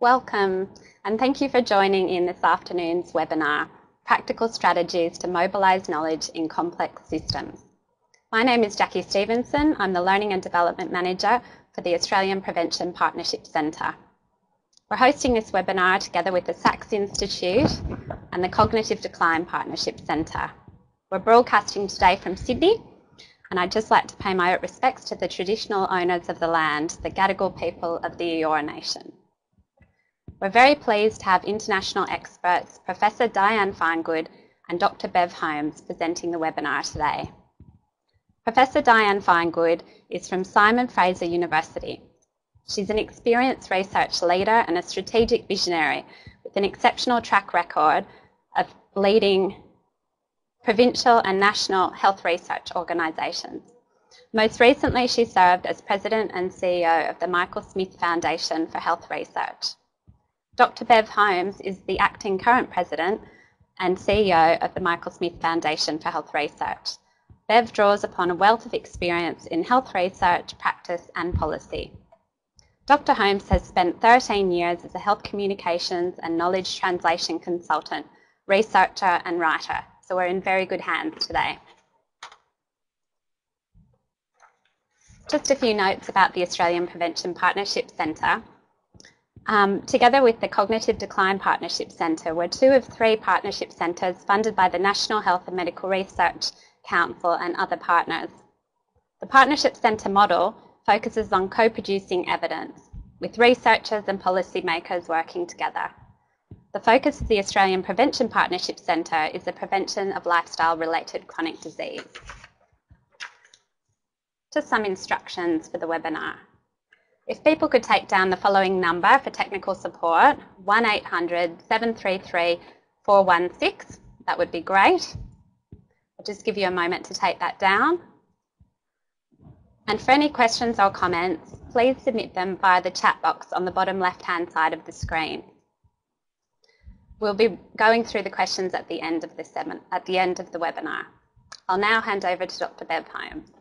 Welcome, and thank you for joining in this afternoon's webinar, Practical Strategies to Mobilise Knowledge in Complex Systems. My name is Jackie Stevenson. I'm the Learning and Development Manager for the Australian Prevention Partnership Centre. We're hosting this webinar together with the Sachs Institute and the Cognitive Decline Partnership Centre. We're broadcasting today from Sydney, and I'd just like to pay my respects to the traditional owners of the land, the Gadigal people of the Eora Nation. We're very pleased to have international experts, Professor Diane Finegood and Dr. Bev Holmes, presenting the webinar today. Professor Diane Finegood is from Simon Fraser University. She's an experienced research leader and a strategic visionary with an exceptional track record of leading provincial and national health research organisations. Most recently, she served as President and CEO of the Michael Smith Foundation for Health Research. Dr. Bev Holmes is the acting current President and CEO of the Michael Smith Foundation for Health Research. Bev draws upon a wealth of experience in health research, practice and policy. Dr. Holmes has spent 13 years as a health communications and knowledge translation consultant, researcher and writer, so we're in very good hands today. Just a few notes about the Australian Prevention Partnership Centre. Together with the Cognitive Decline Partnership Centre, we're two of three partnership centres funded by the National Health and Medical Research Council and other partners. The Partnership Centre model focuses on co-producing evidence, with researchers and policymakers working together. The focus of the Australian Prevention Partnership Centre is the prevention of lifestyle-related chronic disease. Just some instructions for the webinar. If people could take down the following number for technical support, 1800 733 416, that would be great. I'll just give you a moment to take that down. And for any questions or comments, please submit them via the chat box on the bottom left-hand side of the screen. We'll be going through the questions at the end of the webinar. I'll now hand over to Dr. Bev Holmes.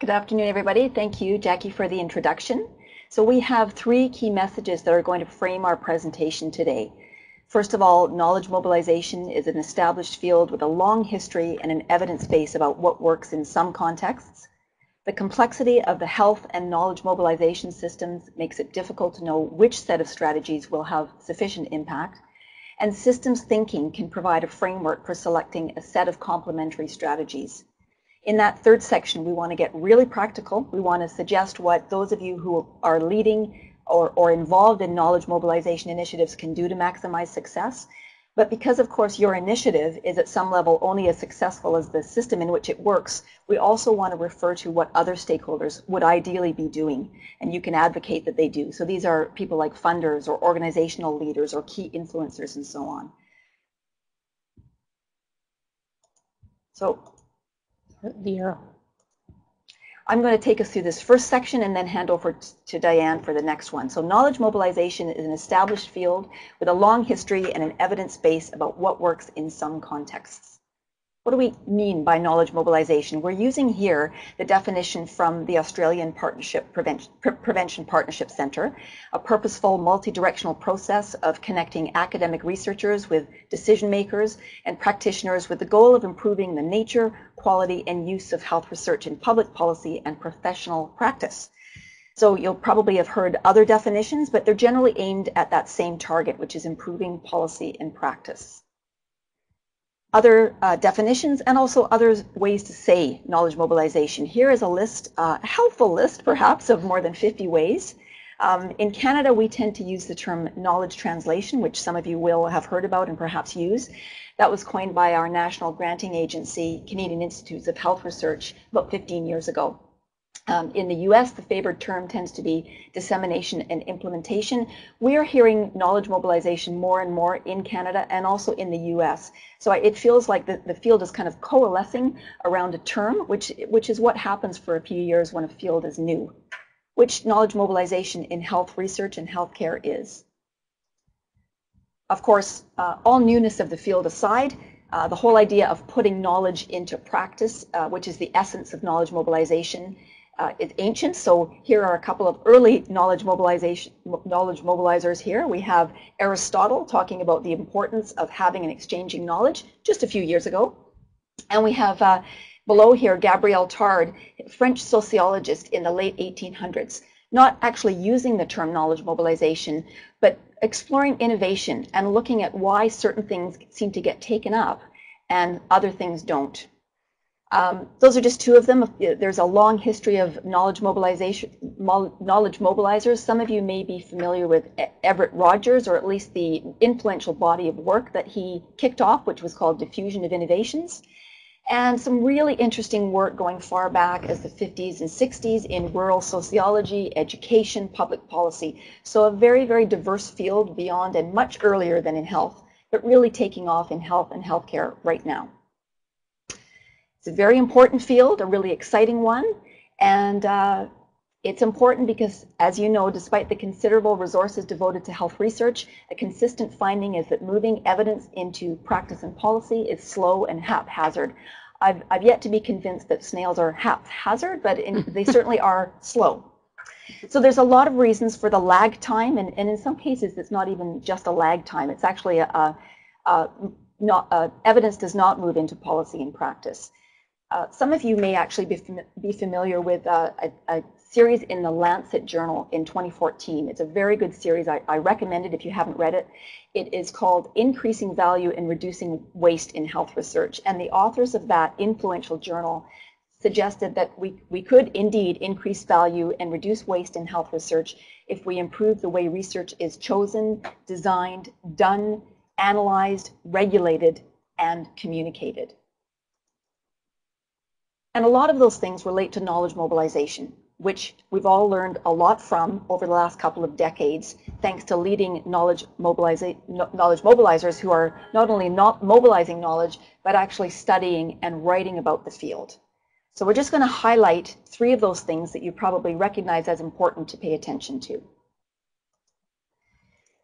Good afternoon, everybody. Thank you, Jackie, for the introduction. So we have three key messages that are going to frame our presentation today. First of all, knowledge mobilization is an established field with a long history and an evidence base about what works in some contexts. The complexity of the health and knowledge mobilization systems makes it difficult to know which set of strategies will have sufficient impact. And systems thinking can provide a framework for selecting a set of complementary strategies. In that third section, we want to get really practical. We want to suggest what those of you who are leading or involved in knowledge mobilization initiatives can do to maximize success. But because, of course, your initiative is at some level only as successful as the system in which it works, we also want to refer to what other stakeholders would ideally be doing, and you can advocate that they do. So these are people like funders or organizational leaders or key influencers and so on. So I'm going to take us through this first section and then hand over to Diane for the next one. So knowledge mobilization is an established field with a long history and an evidence base about what works in some contexts. What do we mean by knowledge mobilization? We're using here the definition from the Australian Prevention Partnership Centre, a purposeful multi-directional process of connecting academic researchers with decision makers and practitioners with the goal of improving the nature, quality and use of health research in public policy and professional practice. So you'll probably have heard other definitions, but they're generally aimed at that same target, which is improving policy and practice. Other definitions and also other ways to say knowledge mobilization. Here is a list, a helpful list perhaps, of more than 50 ways. In Canada, we tend to use the term knowledge translation, which some of you will have heard about and perhaps use. That was coined by our national granting agency, Canadian Institutes of Health Research, about 15 years ago. In the US, the favored term tends to be dissemination and implementation. We are hearing knowledge mobilization more and more in Canada and also in the US. So it feels like the field is kind of coalescing around a term, which is what happens for a few years when a field is new, which knowledge mobilization in health research and healthcare is. Of course, all newness of the field aside, The whole idea of putting knowledge into practice, which is the essence of knowledge mobilization, is ancient. So here are a couple of early knowledge mobilizers here. We have Aristotle talking about the importance of having and exchanging knowledge just a few years ago. And we have below here Gabriel Tarde, French sociologist in the late 1800s, not actually using the term knowledge mobilization, but exploring innovation and looking at why certain things seem to get taken up and other things don't. Those are just two of them. There's a long history of knowledge mobilizers. Some of you may be familiar with Everett Rogers, or at least the influential body of work that he kicked off, which was called Diffusion of Innovations. And some really interesting work going far back as the 50s and 60s in rural sociology, education, public policy. So a very, very diverse field beyond and much earlier than in health, but really taking off in health and healthcare right now. It's a very important field, a really exciting one, and it's important because, as you know, despite the considerable resources devoted to health research, a consistent finding is that moving evidence into practice and policy is slow and haphazard. I've yet to be convinced that snails are haphazard, but they certainly are slow. So there's a lot of reasons for the lag time, and in some cases it's not even just a lag time. It's actually evidence does not move into policy and practice. Some of you may actually be familiar with a series in the Lancet Journal in 2014. It's a very good series. I recommend it if you haven't read it. It is called Increasing Value and Reducing Waste in Health Research. And the authors of that influential journal suggested that we could indeed increase value and reduce waste in health research if we improve the way research is chosen, designed, done, analyzed, regulated, and communicated. And a lot of those things relate to knowledge mobilization, which we've all learned a lot from over the last couple of decades, thanks to leading knowledge mobilizers who are not only not mobilizing knowledge, but actually studying and writing about the field. So we're just going to highlight three of those things that you probably recognize as important to pay attention to.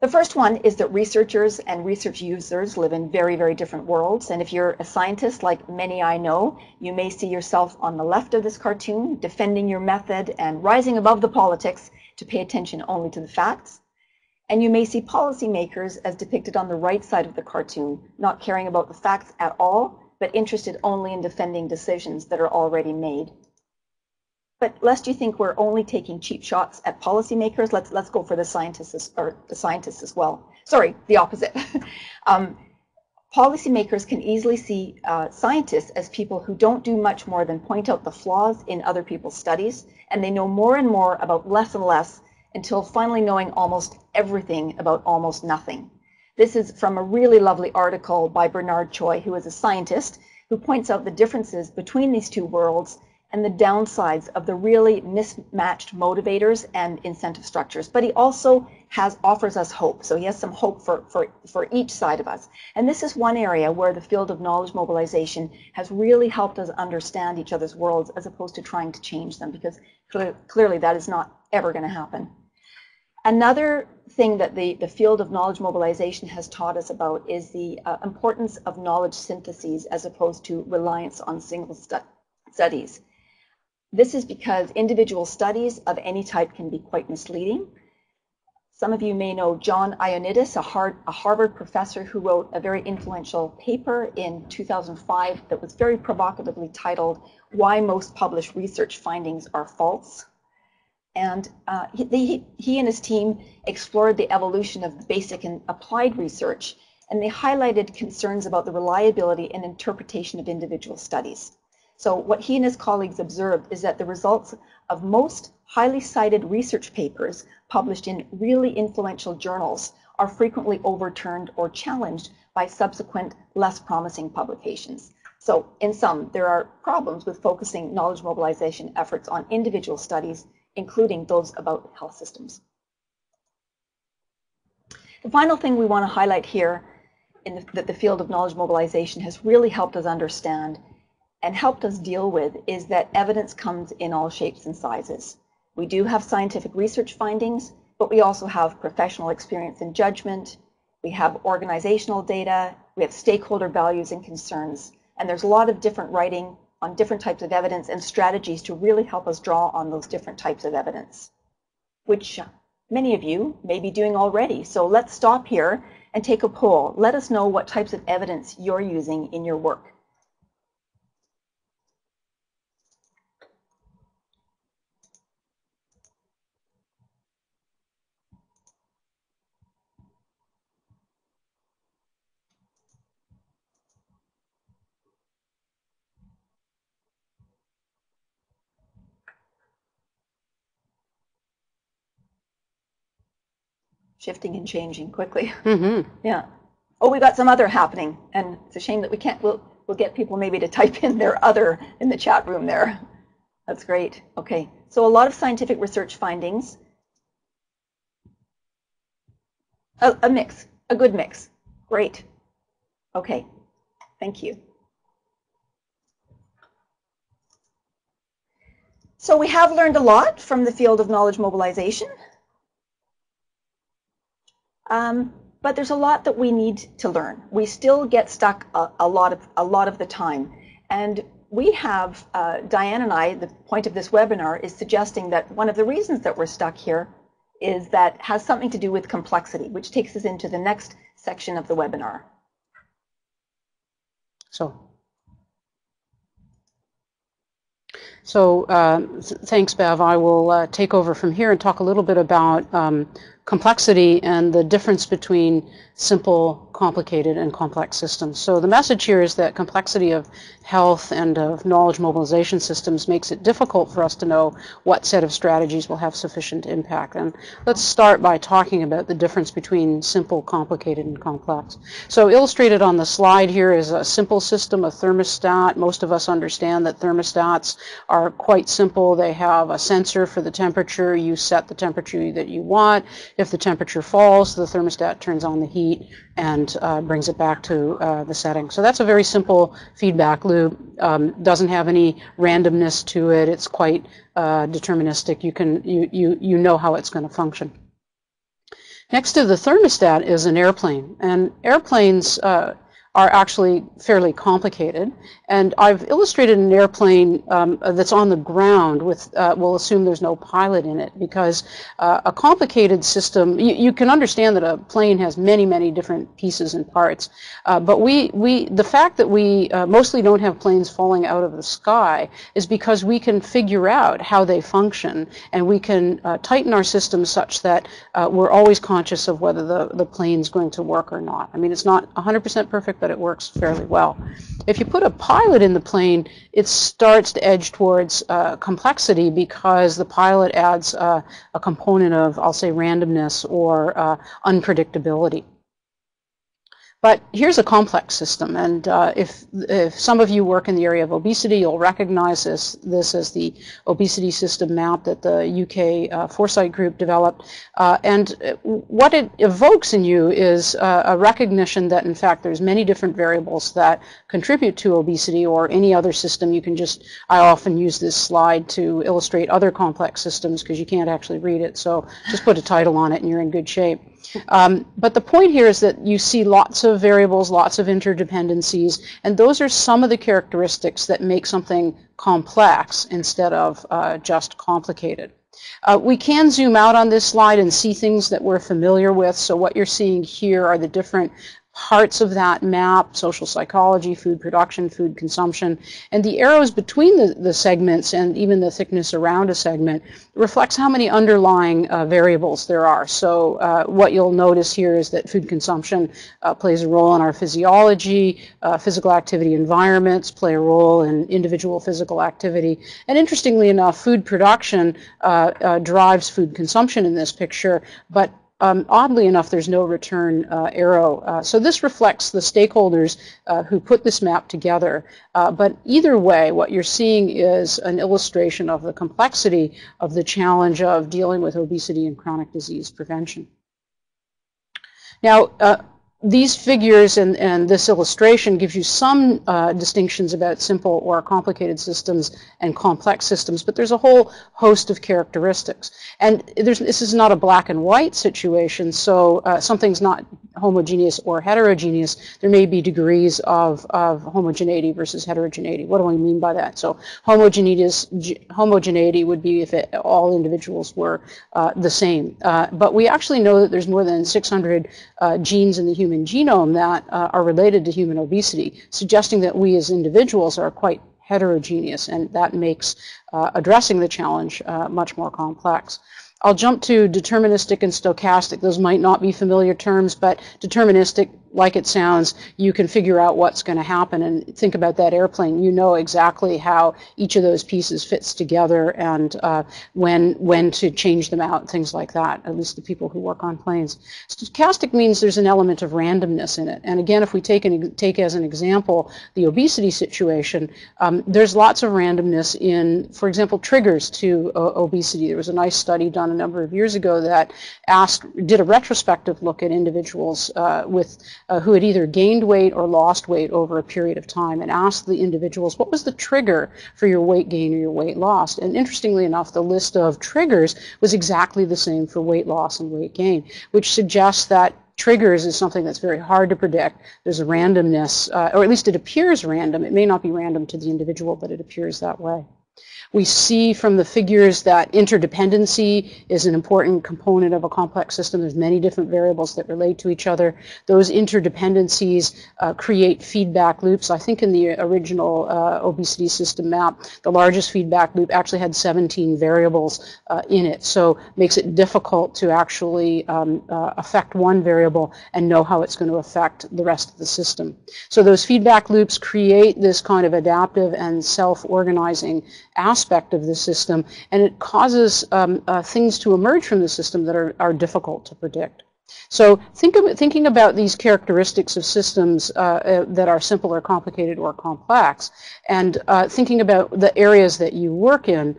The first one is that researchers and research users live in very, very different worlds. And if you're a scientist, like many I know, you may see yourself on the left of this cartoon, defending your method and rising above the politics to pay attention only to the facts. And you may see policymakers as depicted on the right side of the cartoon, not caring about the facts at all, but interested only in defending decisions that are already made. But lest you think we're only taking cheap shots at policymakers, let's go for the scientists as well. Sorry, the opposite. Policymakers can easily see scientists as people who don't do much more than point out the flaws in other people's studies, and they know more and more about less and less until finally knowing almost everything about almost nothing. This is from a really lovely article by Bernard Choi, who is a scientist, who points out the differences between these two worlds and the downsides of the really mismatched motivators and incentive structures. But he also offers us hope. So he has some hope for each side of us. And this is one area where the field of knowledge mobilization has really helped us understand each other's worlds as opposed to trying to change them, because clearly that is not ever going to happen. Another thing that the field of knowledge mobilization has taught us about is the importance of knowledge syntheses as opposed to reliance on single studies. This is because individual studies of any type can be quite misleading. Some of you may know John Ioannidis, a Harvard professor who wrote a very influential paper in 2005 that was very provocatively titled, "Why Most Published Research Findings Are False." And he and his team explored the evolution of basic and applied research, and they highlighted concerns about the reliability and interpretation of individual studies. So what he and his colleagues observed is that the results of most highly cited research papers published in really influential journals are frequently overturned or challenged by subsequent less promising publications. So in sum, there are problems with focusing knowledge mobilization efforts on individual studies, including those about health systems. The final thing we want to highlight here that the field of knowledge mobilization has really helped us understand and helped us deal with is that evidence comes in all shapes and sizes. We do have scientific research findings, but we also have professional experience and judgment. We have organizational data, we have stakeholder values and concerns, and there's a lot of different writing on different types of evidence and strategies to really help us draw on those different types of evidence, which many of you may be doing already. So let's stop here and take a poll. Let us know what types of evidence you're using in your work. Shifting and changing quickly. Yeah. Oh, we got some other happening, and it's a shame that we can't. We'll get people maybe to type in their other in the chat room there. That's great. Okay. So a lot of scientific research findings. A mix, a good mix. Great. Okay. Thank you. So we have learned a lot from the field of knowledge mobilization. But there's a lot that we need to learn. We still get stuck a lot of the time. And we have, Diane and I, the point of this webinar is suggesting that one of the reasons that we're stuck here is that has something to do with complexity, which takes us into the next section of the webinar. So thanks, Bev. I will take over from here and talk a little bit about complexity and the difference between simple, complicated, and complex systems. So the message here is that complexity of health and of knowledge mobilization systems makes it difficult for us to know what set of strategies will have sufficient impact. And let's start by talking about the difference between simple, complicated, and complex. So illustrated on the slide here is a simple system, a thermostat. Most of us understand that thermostats are quite simple. They have a sensor for the temperature. You set the temperature that you want. If the temperature falls, the thermostat turns on the heat and brings it back to the setting. So that's a very simple feedback loop. Doesn't have any randomness to it. It's quite deterministic. You know how it's going to function. Next to the thermostat is an airplane, and airplanes are actually fairly complicated. And I've illustrated an airplane that's on the ground with, we'll assume there's no pilot in it, because a complicated system, you can understand that a plane has many, many different pieces and parts. But the fact that we mostly don't have planes falling out of the sky is because we can figure out how they function, and we can tighten our system such that we're always conscious of whether the plane's going to work or not. I mean, it's not 100% perfect, but it works fairly well. If you put a pilot in the plane, it starts to edge towards complexity, because the pilot adds a component of, I'll say, randomness or unpredictability. But here's a complex system, and if some of you work in the area of obesity, you'll recognize this as the obesity system map that the UK Foresight Group developed. And what it evokes in you is a recognition that, in fact, there's many different variables that contribute to obesity or any other system. You can just, I often use this slide to illustrate other complex systems because you can't actually read it, so just put a title on it and you're in good shape. But the point here is that you see lots of variables, lots of interdependencies, and those are some of the characteristics that make something complex instead of just complicated. We can zoom out on this slide and see things that we're familiar with. So what you're seeing here are the different parts of that map: social psychology, food production, food consumption, and the arrows between the segments and even the thickness around a segment reflects how many underlying variables there are. So what you'll notice here is that food consumption plays a role in our physiology, physical activity environments play a role in individual physical activity, and interestingly enough, food production drives food consumption in this picture, but oddly enough, there's no return arrow. So this reflects the stakeholders who put this map together. But either way, what you're seeing is an illustration of the complexity of the challenge of dealing with obesity and chronic disease prevention. Now, these figures and this illustration gives you some distinctions about simple or complicated systems and complex systems, but there's a whole host of characteristics. And this is not a black and white situation, so something's not homogeneous or heterogeneous, there may be degrees of homogeneity versus heterogeneity. What do I mean by that? So homogeneity would be if all individuals were the same. But we actually know that there's more than 600 genes in the human genome that are related to human obesity, suggesting that we as individuals are quite heterogeneous, and that makes addressing the challenge much more complex. I'll jump to deterministic and stochastic. Those might not be familiar terms, but deterministic, like it sounds, you can figure out what's going to happen, and think about that airplane. You know exactly how each of those pieces fits together and when to change them out, things like that, at least the people who work on planes. Stochastic means there's an element of randomness in it. And again, if we take as an example the obesity situation, there's lots of randomness in, for example, triggers to obesity. There was a nice study done a number of years ago that did a retrospective look at individuals who had either gained weight or lost weight over a period of time, and asked the individuals what was the trigger for your weight gain or your weight loss. And interestingly enough, the list of triggers was exactly the same for weight loss and weight gain, which suggests that triggers is something that's very hard to predict. There's a randomness, or at least it appears random. It may not be random to the individual, but it appears that way. We see from the figures that interdependency is an important component of a complex system. There's many different variables that relate to each other. Those interdependencies create feedback loops. I think in the original obesity system map, the largest feedback loop actually had 17 variables in it. So it makes it difficult to actually affect one variable and know how it's going to affect the rest of the system. So those feedback loops create this kind of adaptive and self-organizing aspect of the system, and it causes things to emerge from the system that are difficult to predict. So thinking about these characteristics of systems that are simple or complicated or complex, and thinking about the areas that you work in,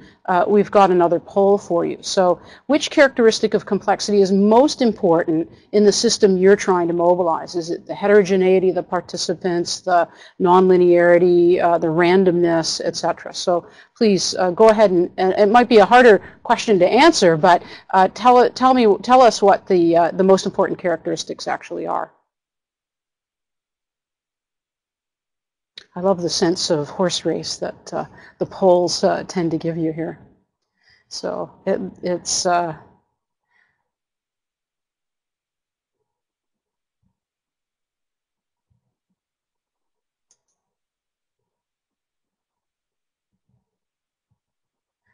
we've got another poll for you. So which characteristic of complexity is most important in the system you're trying to mobilize? Is it the heterogeneity of the participants, the nonlinearity, the randomness, etc.? So please go ahead, and it might be a harder question to answer, but tell us what the most important characteristics actually are. I love the sense of horse race that the polls tend to give you here. So it's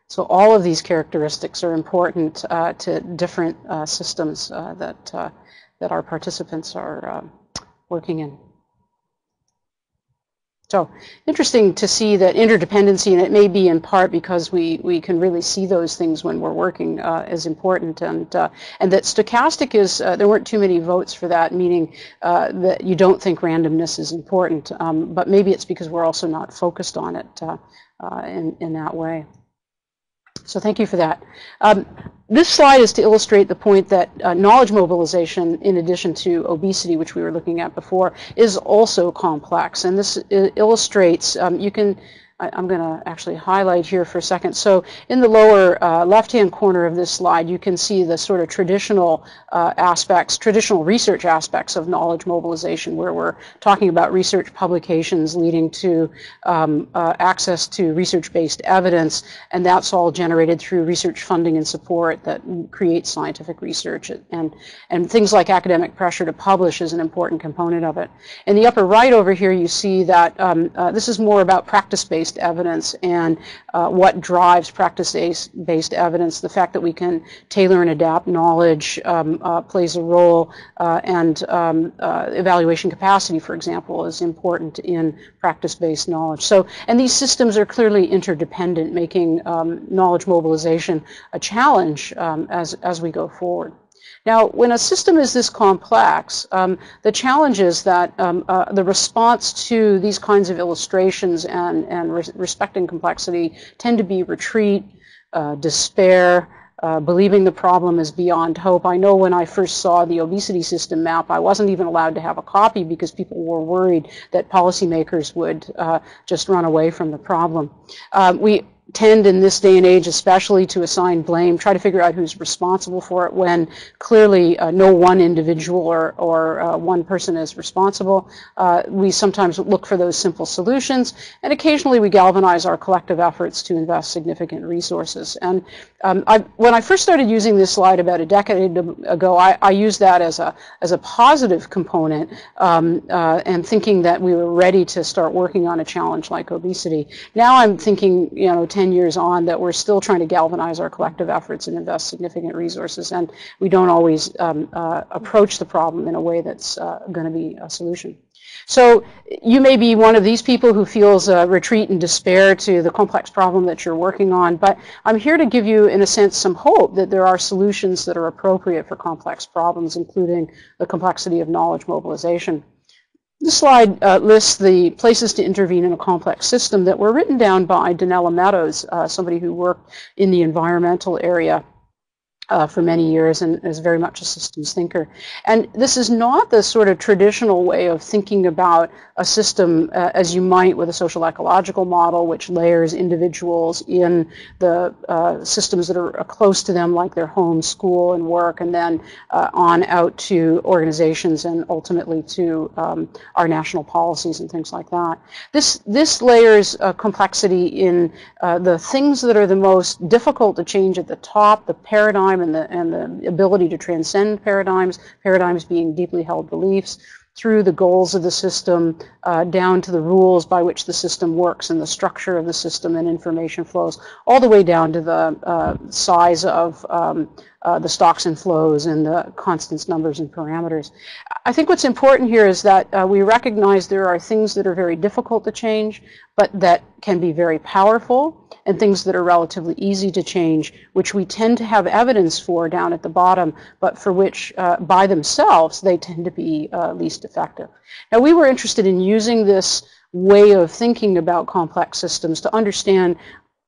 so all of these characteristics are important to different systems that our participants are working in. So interesting to see that interdependency, and it may be in part because we can really see those things when we're working, is important, and that stochastic is, there weren't too many votes for that, meaning that you don't think randomness is important, but maybe it's because we're also not focused on it in that way. So thank you for that. This slide is to illustrate the point that knowledge mobilization, in addition to obesity, which we were looking at before, is also complex. And this illustrates, I'm going to actually highlight here for a second. So in the lower left-hand corner of this slide, you can see the sort of traditional traditional research aspects of knowledge mobilization, where we're talking about research publications leading to access to research-based evidence, and that's all generated through research funding and support that creates scientific research, and things like academic pressure to publish is an important component of it. In the upper right over here, you see that this is more about practice-based evidence and what drives practice-based evidence. The fact that we can tailor and adapt knowledge plays a role, and evaluation capacity, for example, is important in practice-based knowledge. So, and these systems are clearly interdependent, making knowledge mobilization a challenge as we go forward. Now, when a system is this complex, the challenge is that the response to these kinds of illustrations and respecting complexity tend to be retreat, despair, believing the problem is beyond hope. I know when I first saw the obesity system map, I wasn't even allowed to have a copy because people were worried that policymakers would just run away from the problem. We tend in this day and age especially to assign blame, try to figure out who's responsible for it when clearly no one individual or one person is responsible. We sometimes look for those simple solutions, and occasionally we galvanize our collective efforts to invest significant resources. And when I first started using this slide about a decade ago, I used that as a positive component and thinking that we were ready to start working on a challenge like obesity. Now I'm thinking, 10 years on, that we're still trying to galvanize our collective efforts and invest significant resources, and we don't always approach the problem in a way that's going to be a solution. So you may be one of these people who feels retreat and despair to the complex problem that you're working on, but I'm here to give you, in a sense, some hope that there are solutions that are appropriate for complex problems, including the complexity of knowledge mobilization. This slide lists the places to intervene in a complex system that were written down by Donella Meadows, somebody who worked in the environmental area for many years and is very much a systems thinker. And this is not the sort of traditional way of thinking about a system as you might with a social ecological model, which layers individuals in the systems that are close to them, like their home, school, and work, and then on out to organizations and ultimately to our national policies and things like that. This layers complexity in the things that are the most difficult to change at the top, the paradigm, and the ability to transcend paradigms being deeply held beliefs, through the goals of the system, down to the rules by which the system works and the structure of the system and information flows, all the way down to the size of the stocks and flows and the constants, numbers, and parameters. I think what's important here is that we recognize there are things that are very difficult to change, but that can be very powerful, and things that are relatively easy to change, which we tend to have evidence for down at the bottom, but for which by themselves they tend to be least effective. Now, we were interested in using this way of thinking about complex systems to understand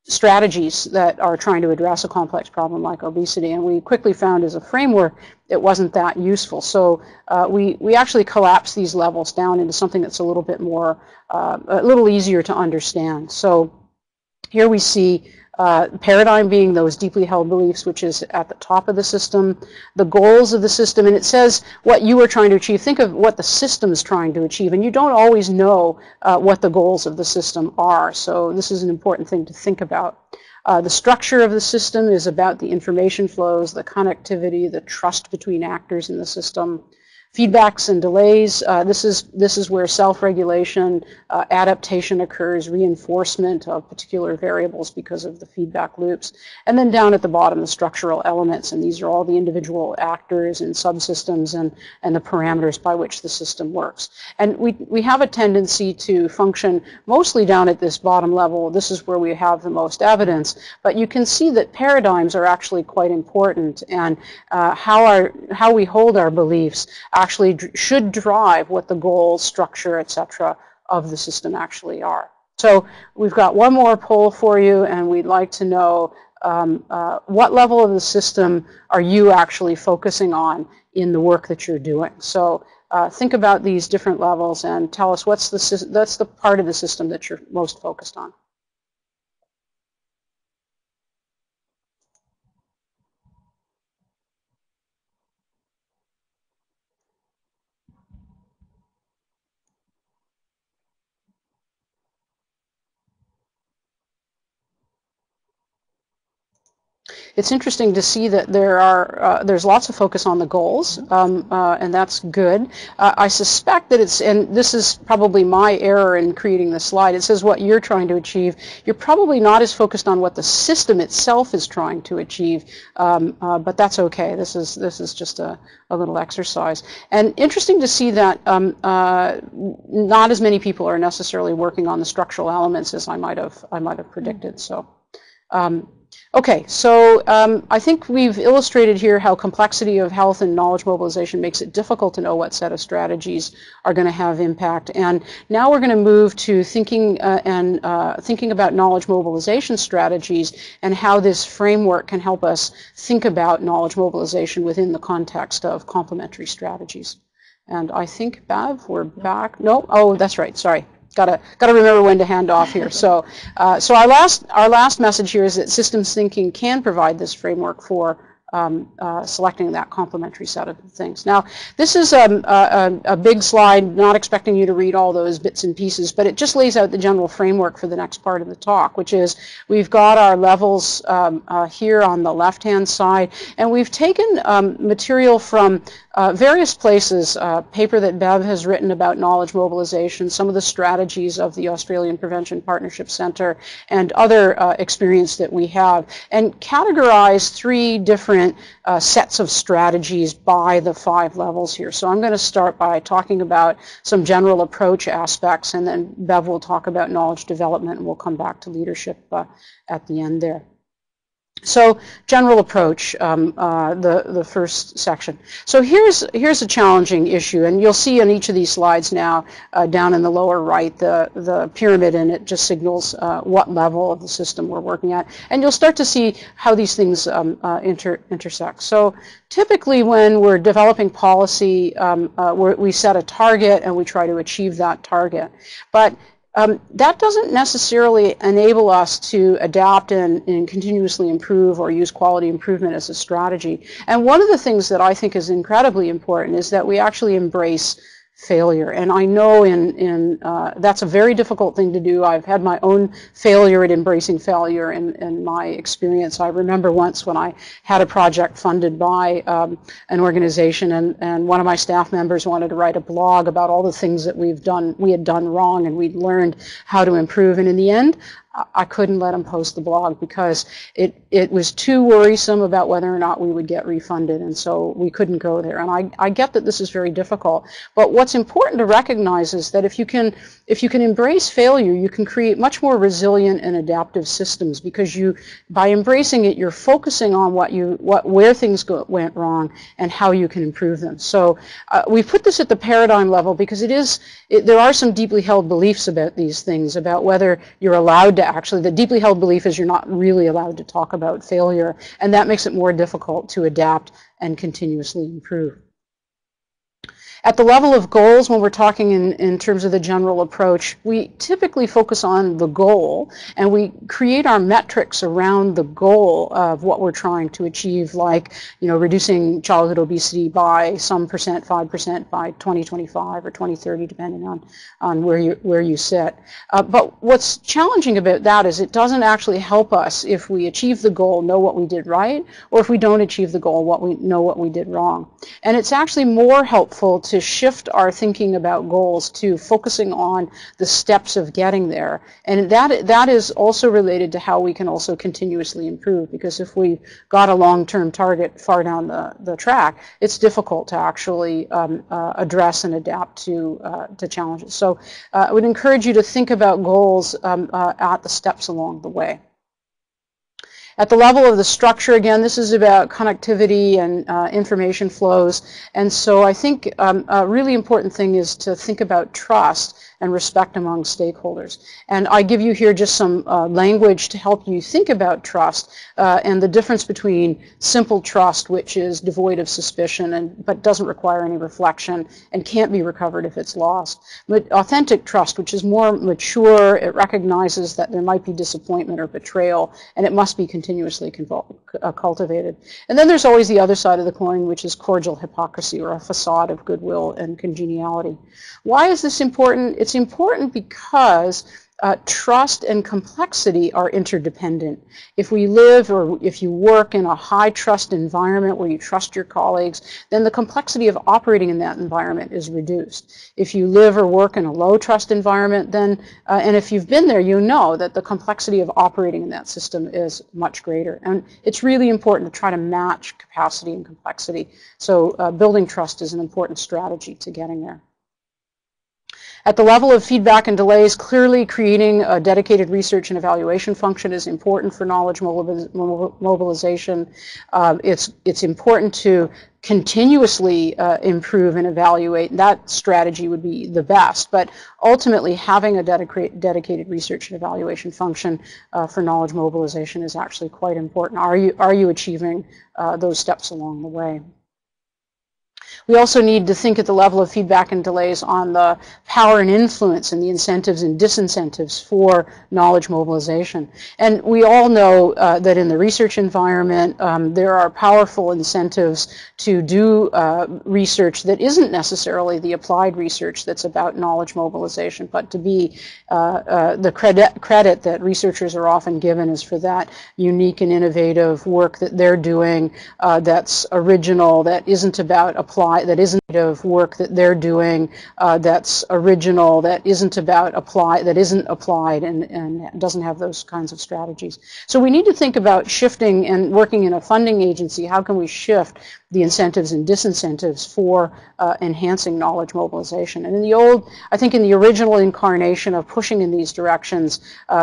strategies that are trying to address a complex problem like obesity, and we quickly found as a framework it wasn't that useful. So we actually collapsed these levels down into something that's a little bit more, a little easier to understand. So here we see paradigm being those deeply held beliefs, which is at the top of the system, the goals of the system, and it says what you are trying to achieve. Think of what the system is trying to achieve, and you don't always know what the goals of the system are, so this is an important thing to think about. The structure of the system is about the information flows, the connectivity, the trust between actors in the system. Feedbacks and delays, this is where self-regulation, adaptation occurs, reinforcement of particular variables because of the feedback loops. And then down at the bottom, the structural elements, and these are all the individual actors and subsystems and the parameters by which the system works. And we have a tendency to function mostly down at this bottom level. This is where we have the most evidence, but you can see that paradigms are actually quite important, and how we hold our beliefs actually should drive what the goals, structure, etc. of the system actually are. So we've got one more poll for you, and we'd like to know what level of the system are you actually focusing on in the work that you're doing. So think about these different levels and tell us that's the part of the system that you're most focused on. It's interesting to see that there's lots of focus on the goals, and that's good. I suspect that and this is probably my error in creating this slide, it says what you're trying to achieve. You're probably not as focused on what the system itself is trying to achieve, but that's okay. This is just a little exercise. And interesting to see that not as many people are necessarily working on the structural elements as I might have predicted. So. Okay, so I think we've illustrated here how complexity of health and knowledge mobilization makes it difficult to know what set of strategies are going to have impact. And now we're going to move to thinking thinking about knowledge mobilization strategies and how this framework can help us think about knowledge mobilization within the context of complementary strategies. And I think, Bev, we're back. No? Oh, that's right. Sorry. gotta remember when to hand off here. So, so our last message here is that systems thinking can provide this framework for selecting that complementary set of things. Now, this is a big slide, not expecting you to read all those bits and pieces, but it just lays out the general framework for the next part of the talk, which is we've got our levels here on the left-hand side, and we've taken material from various places, paper that Bev has written about knowledge mobilization, some of the strategies of the Australian Prevention Partnership Centre, and other experience that we have, and categorized 3 different sets of strategies by the 5 levels here. So I'm going to start by talking about some general approach aspects, and then Bev will talk about knowledge development, and we'll come back to leadership at the end there. So general approach, the first section. So here's a challenging issue, and you'll see on each of these slides now down in the lower right the pyramid, and it just signals what level of the system we're working at, and you'll start to see how these things intersect. So typically when we're developing policy, we set a target and we try to achieve that target, but that doesn't necessarily enable us to adapt and continuously improve or use quality improvement as a strategy. And one of the things that I think is incredibly important is that we actually embrace failure. And I know that's a very difficult thing to do. I've had my own failure at embracing failure in my experience. I remember once when I had a project funded by an organization, and one of my staff members wanted to write a blog about all the things that we had done wrong, and we'd learned how to improve. And in the end, I couldn't let him post the blog because it was too worrisome about whether or not we would get refunded, and so we couldn't go there. And I get that this is very difficult, but what's important to recognize is that if you can embrace failure, you can create much more resilient and adaptive systems, because by embracing it, you're focusing on where things went wrong and how you can improve them. So we put this at the paradigm level because there are some deeply held beliefs about these things, about whether you're allowed to actually, the deeply held belief is you're not really allowed to talk about failure, and that makes it more difficult to adapt and continuously improve. At the level of goals, when we're talking in terms of the general approach, we typically focus on the goal, and we create our metrics around the goal of what we're trying to achieve, like, reducing childhood obesity by some percent, 5% by 2025 or 2030, depending on where you sit. But what's challenging about that is it doesn't actually help us if we achieve the goal, know what we did right, or if we don't achieve the goal, know what we did wrong. And it's actually more helpful to shift our thinking about goals to focusing on the steps of getting there. And that is also related to how we can also continuously improve, because if we've got a long-term target far down the track, it's difficult to actually address and adapt to challenges. So I would encourage you to think about goals at the steps along the way. At the level of the structure, again, this is about connectivity and information flows. And so I think a really important thing is to think about trust and respect among stakeholders. And I give you here just some language to help you think about trust and the difference between simple trust, which is devoid of suspicion but doesn't require any reflection and can't be recovered if it's lost. But authentic trust, which is more mature, it recognizes that there might be disappointment or betrayal, and it must be continuously cultivated. And then there's always the other side of the coin, which is cordial hypocrisy, or a facade of goodwill and congeniality. Why is this important? It's important because trust and complexity are interdependent. If we live or if you work in a high trust environment where you trust your colleagues, then the complexity of operating in that environment is reduced. If you live or work in a low trust environment, then, and if you've been there, you know that the complexity of operating in that system is much greater. And it's really important to try to match capacity and complexity. So building trust is an important strategy to getting there. At the level of feedback and delays, clearly creating a dedicated research and evaluation function is important for knowledge mobilization. It's important to continuously improve and evaluate. That strategy would be the best, but ultimately having a dedicated research and evaluation function for knowledge mobilization is actually quite important. Are you achieving those steps along the way? We also need to think at the level of feedback and delays on the power and influence and the incentives and disincentives for knowledge mobilization. And we all know that in the research environment, there are powerful incentives to do research that isn't necessarily the applied research that's about knowledge mobilization, but to be the credit that researchers are often given is for that unique and innovative work that they're doing that's original, that isn't about applied, that isn't work that they're doing that's original, that isn't about applied, that isn't applied and doesn't have those kinds of strategies. So we need to think about shifting and working in a funding agency. How can we shift the incentives and disincentives for enhancing knowledge mobilization? And in the old, I think in the original incarnation of pushing in these directions,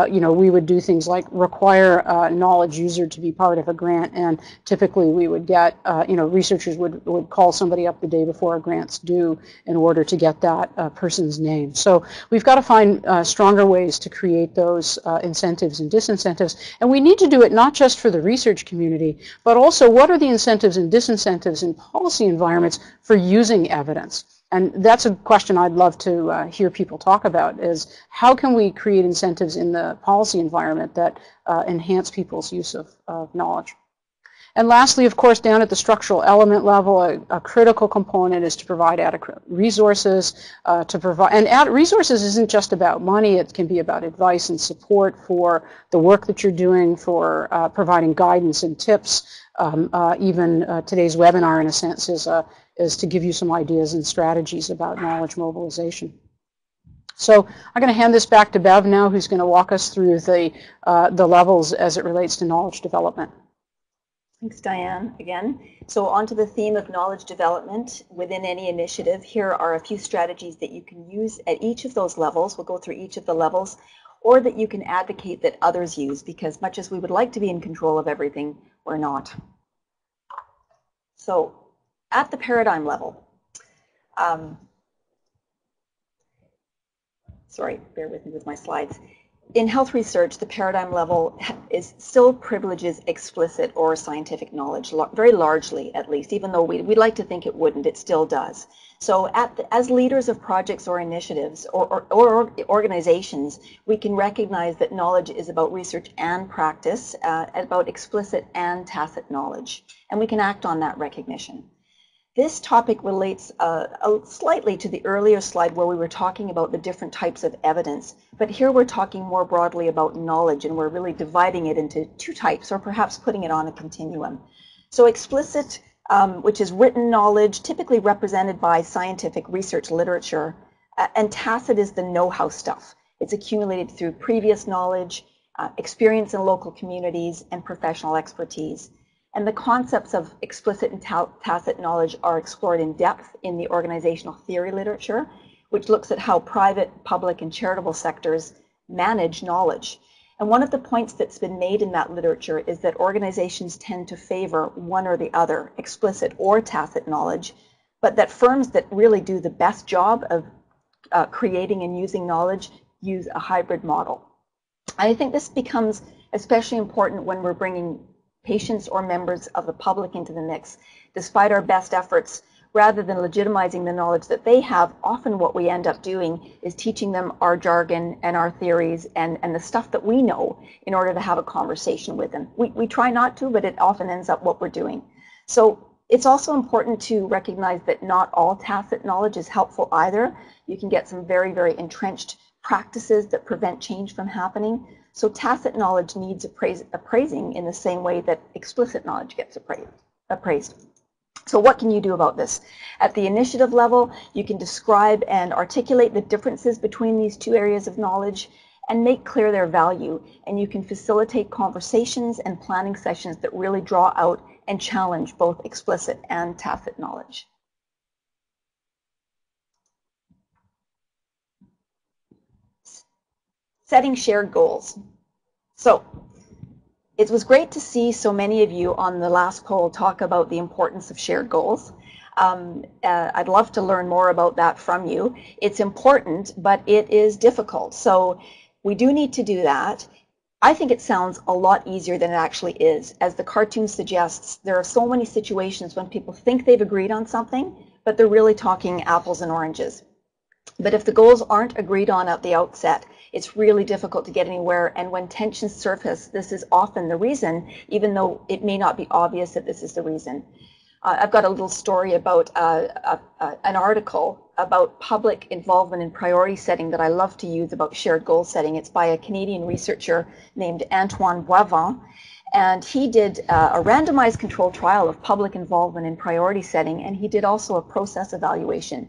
we would do things like require a knowledge user to be part of a grant, and typically we would get, researchers would call somebody up the day before a grant's due in order to get that person's name. So we've got to find stronger ways to create those incentives and disincentives, and we need to do it not just for the research community, but also what are the incentives and disincentives in policy environments for using evidence. And that's a question I'd love to hear people talk about, is how can we create incentives in the policy environment that enhance people's use of knowledge. And lastly, of course, down at the structural element level, a critical component is to provide adequate resources. Resources isn't just about money. It can be about advice and support for the work that you're doing, for providing guidance and tips. Even today's webinar, in a sense, is to give you some ideas and strategies about knowledge mobilization. So I'm going to hand this back to Bev now, who's going to walk us through the levels as it relates to knowledge development. Thanks, Diane, again. So onto the theme of knowledge development within any initiative. Here are a few strategies that you can use at each of those levels. We'll go through each of the levels, or that you can advocate that others use, because much as we would like to be in control of everything, we're not. So at the paradigm level, sorry, bear with me with my slides. In health research, the paradigm level still privileges explicit or scientific knowledge, very largely at least, even though we'd like to think it wouldn't, it still does. So as leaders of projects or initiatives or organizations, we can recognize that knowledge is about research and practice, about explicit and tacit knowledge, and we can act on that recognition. This topic relates slightly to the earlier slide where we were talking about the different types of evidence, but here we're talking more broadly about knowledge, and we're really dividing it into two types, or perhaps putting it on a continuum. So explicit, which is written knowledge, typically represented by scientific research literature, and tacit is the know-how stuff. It's accumulated through previous knowledge, experience in local communities, and professional expertise. And the concepts of explicit and tacit knowledge are explored in depth in the organizational theory literature, which looks at how private, public, and charitable sectors manage knowledge. And one of the points that's been made in that literature is that organizations tend to favor one or the other, explicit or tacit knowledge, but that firms that really do the best job of creating and using knowledge use a hybrid model. I think this becomes especially important when we're bringing patients or members of the public into the mix. Despite our best efforts, rather than legitimizing the knowledge that they have, often what we end up doing is teaching them our jargon and our theories and the stuff that we know in order to have a conversation with them. We try not to, but it often ends up what we're doing. So it's also important to recognize that not all tacit knowledge is helpful either. You can get some very, very entrenched practices that prevent change from happening. So tacit knowledge needs appraising in the same way that explicit knowledge gets appraised. So what can you do about this? At the initiative level, you can describe and articulate the differences between these two areas of knowledge and make clear their value. And you can facilitate conversations and planning sessions that really draw out and challenge both explicit and tacit knowledge. Setting shared goals. So it was great to see so many of you on the last poll talk about the importance of shared goals. I'd love to learn more about that from you. It's important, but it is difficult. So we do need to do that. I think it sounds a lot easier than it actually is. As the cartoon suggests, there are so many situations when people think they've agreed on something, but they're really talking apples and oranges. But if the goals aren't agreed on at the outset, it's really difficult to get anywhere, and when tensions surface, this is often the reason, even though it may not be obvious that this is the reason. I've got a little story about an article about public involvement in priority setting that I love to use about shared goal setting. It's by a Canadian researcher named Antoine Boivin, and he did a randomized controlled trial of public involvement in priority setting, and he did also a process evaluation.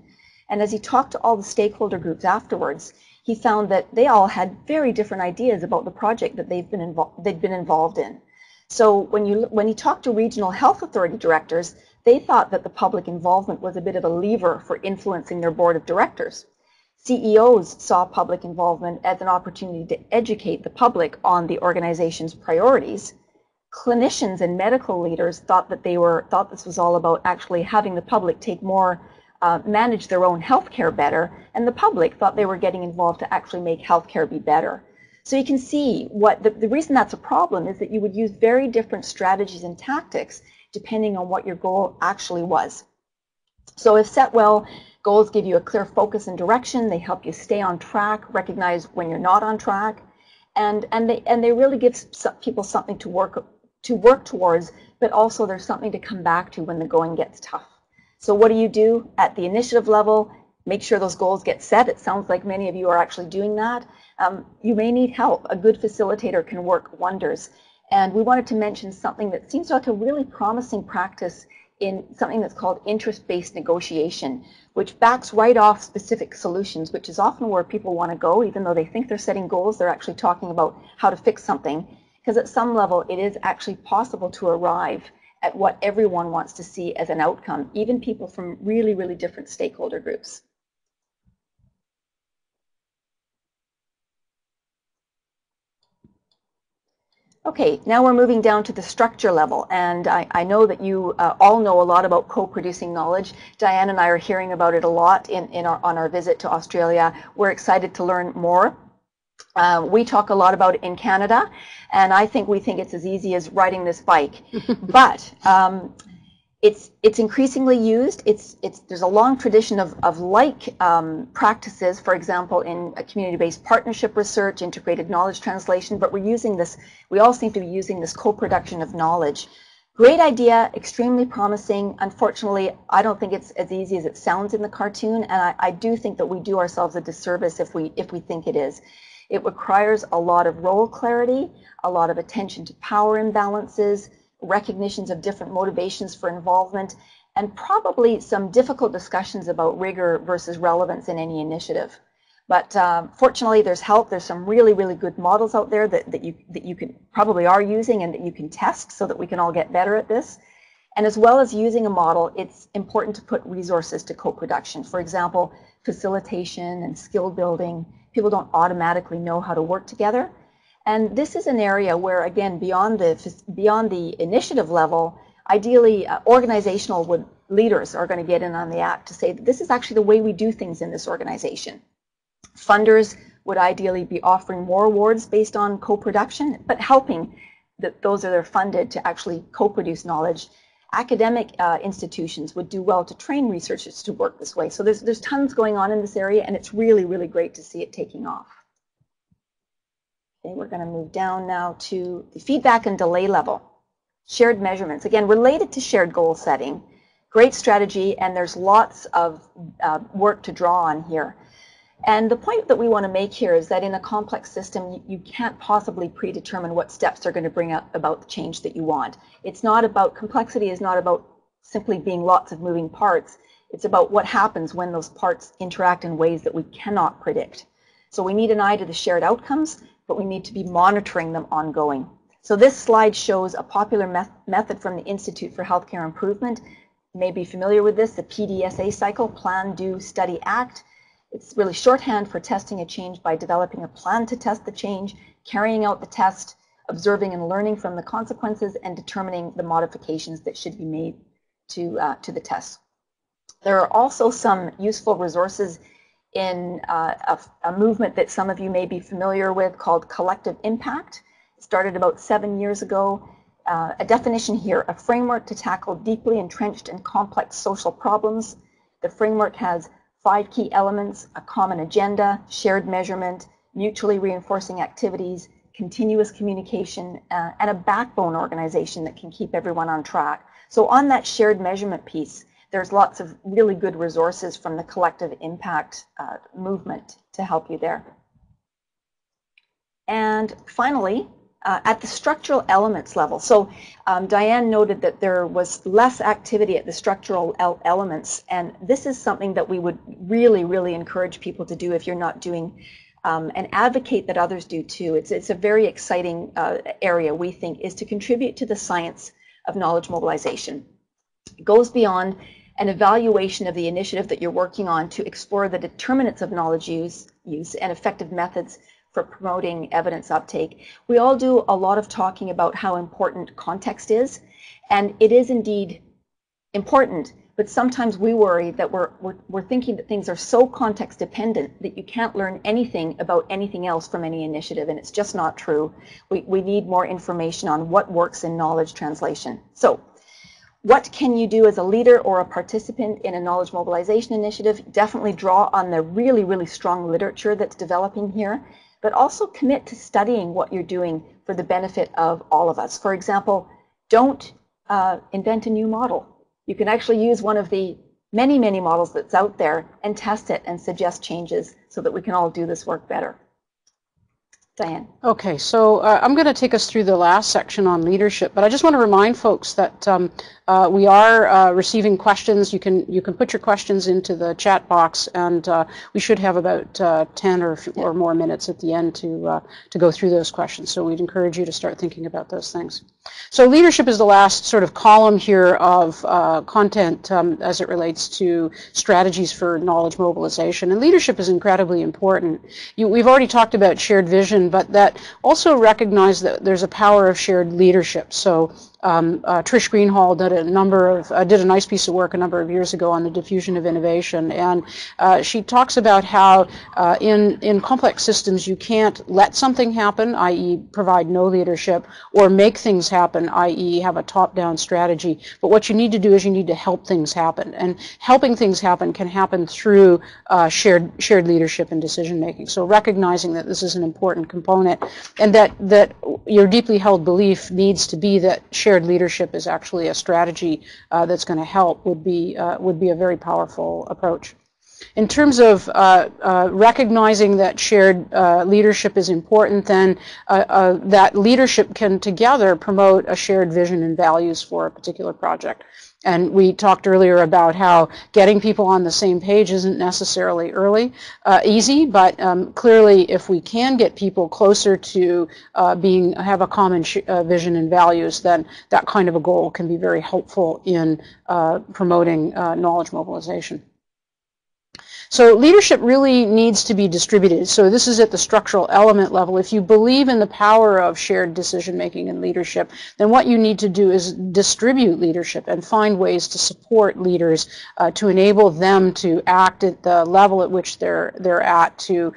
And as he talked to all the stakeholder groups afterwards, he found that they all had very different ideas about the project that they'd been involved in. So when he talked to regional health authority directors, they thought that the public involvement was a bit of a lever for influencing their board of directors. CEOs saw public involvement as an opportunity to educate the public on the organization's priorities. Clinicians and medical leaders thought this was all about actually having the public take more, manage their own healthcare better, and the public thought they were getting involved to actually make healthcare be better. So you can see what the reason that's a problem is that you would use very different strategies and tactics depending on what your goal actually was. So if set well, goals give you a clear focus and direction. They help you stay on track, recognize when you're not on track, and they really give people something to work towards, but also there's something to come back to when the going gets tough. So what do at the initiative level? Make sure those goals get set. It sounds like many of you are actually doing that. You may need help. A good facilitator can work wonders. And we wanted to mention something that seems like a really promising practice in something that's called interest-based negotiation, which backs right off specific solutions, which is often where people want to go. Even though they think they're setting goals, they're actually talking about how to fix something. Because at some level, it is actually possible to arrive at what everyone wants to see as an outcome, even people from really, really different stakeholder groups. Okay, now we're moving down to the structure level, and I know that you all know a lot about co-producing knowledge. Diane and I are hearing about it a lot on our visit to Australia. We're excited to learn more. We talk a lot about it in Canada, and we think it's as easy as riding this bike. But it's increasingly used. There's a long tradition of like practices, for example, in a community-based partnership research, integrated knowledge translation, but we all seem to be using this co-production of knowledge. Great idea, extremely promising. Unfortunately, I don't think it's as easy as it sounds in the cartoon, and I do think that we do ourselves a disservice if we think it is. It requires a lot of role clarity, a lot of attention to power imbalances, recognitions of different motivations for involvement, and probably some difficult discussions about rigor versus relevance in any initiative. But fortunately, there's help. There's some really, really good models out there that you can probably are using and that you can test so that we can all get better at this. And as well as using a model, it's important to put resources to co-production. For example, facilitation and skill building. People don't automatically know how to work together. And this is an area where, again, beyond the initiative level, ideally organizational leaders are going to get in on the act to say that this is actually the way we do things in this organization. Funders would ideally be offering more awards based on co-production, but helping those that are funded to actually co-produce knowledge. Academic institutions would do well to train researchers to work this way. So there's tons going on in this area, and it's really, really great to see it taking off. Okay, we're going to move down now to the feedback and delay level. Shared measurements, again, related to shared goal setting. Great strategy, and there's lots of work to draw on here. And the point that we want to make here is that in a complex system, you can't possibly predetermine what steps are going to bring about the change that you want. It's not about, complexity is not about simply being lots of moving parts. It's about what happens when those parts interact in ways that we cannot predict. So we need an eye to the shared outcomes, but we need to be monitoring them ongoing. So this slide shows a popular method from the Institute for Healthcare Improvement. You may be familiar with this, the PDSA cycle, Plan, Do, Study, Act. It's really shorthand for testing a change by developing a plan to test the change, carrying out the test, observing and learning from the consequences, and determining the modifications that should be made to the test. There are also some useful resources in a movement that some of you may be familiar with called collective impact. It started about 7 years ago. A definition here, a framework to tackle deeply entrenched and complex social problems, The framework has 5 key elements: a common agenda, shared measurement, mutually reinforcing activities, continuous communication, and a backbone organization that can keep everyone on track. So on that shared measurement piece, there's lots of really good resources from the collective impact movement to help you there. And finally, at the structural elements level, so Diane noted that there was less activity at the structural elements, and this is something that we would really, really encourage people to do if you're not doing, and advocate that others do too. It's a very exciting area, we think, is to contribute to the science of knowledge mobilization. It goes beyond an evaluation of the initiative that you're working on to explore the determinants of knowledge use and effective methods for promoting evidence uptake. We all do a lot of talking about how important context is, and it is indeed important, but sometimes we worry that we're thinking that things are so context dependent that you can't learn anything about anything else from any initiative, and it's just not true. We need more information on what works in knowledge translation. So, what can you do as a leader or a participant in a knowledge mobilization initiative? Definitely draw on the really, really strong literature that's developing here, but also commit to studying what you're doing for the benefit of all of us. For example, don't invent a new model. You can actually use one of the many, many models that's out there and test it and suggest changes so that we can all do this work better. Diane. Okay, so I'm going to take us through the last section on leadership, but I just want to remind folks that we are receiving questions. You can put your questions into the chat box, and we should have about 10 or more minutes at the end to go through those questions. So we'd encourage you to start thinking about those things. So leadership is the last sort of column here of content as it relates to strategies for knowledge mobilization, and leadership is incredibly important. We've already talked about shared vision, but that also recognized that there's a power of shared leadership. So Trish Greenhalgh did a nice piece of work a number of years ago on the diffusion of innovation, and she talks about how in complex systems you can't let something happen, i.e. provide no leadership, or make things happen, i.e. have a top-down strategy. But what you need to do is you need to help things happen, and helping things happen can happen through shared leadership and decision making. So recognizing that this is an important component, and that your deeply held belief needs to be that shared leadership is actually a strategy that's going to help would be a very powerful approach. In terms of recognizing that shared leadership is important, then that leadership can together promote a shared vision and values for a particular project. And we talked earlier about how getting people on the same page isn't necessarily easy, but clearly if we can get people closer to have a common vision and values, then that kind of a goal can be very helpful in promoting knowledge mobilization. So leadership really needs to be distributed. So this is at the structural element level. If you believe in the power of shared decision-making and leadership, then what you need to do is distribute leadership and find ways to support leaders to enable them to act at the level at which they're at to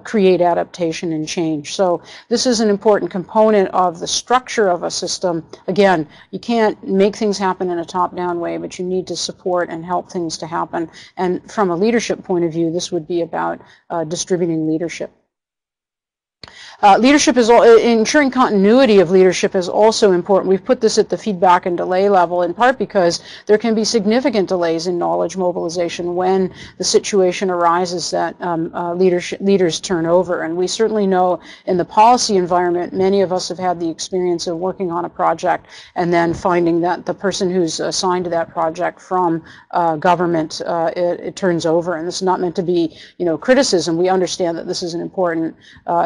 create adaptation and change. So this is an important component of the structure of a system. Again, you can't make things happen in a top-down way, but you need to support and help things to happen. And from a leadership point of view, this would be about distributing leadership. Leadership is ensuring continuity of leadership is also important. We've put this at the feedback and delay level in part because there can be significant delays in knowledge mobilization when the situation arises that leaders turn over. And we certainly know in the policy environment, many of us have had the experience of working on a project and then finding that the person who's assigned to that project from government, it turns over. And this is not meant to be, criticism. We understand that this is an important,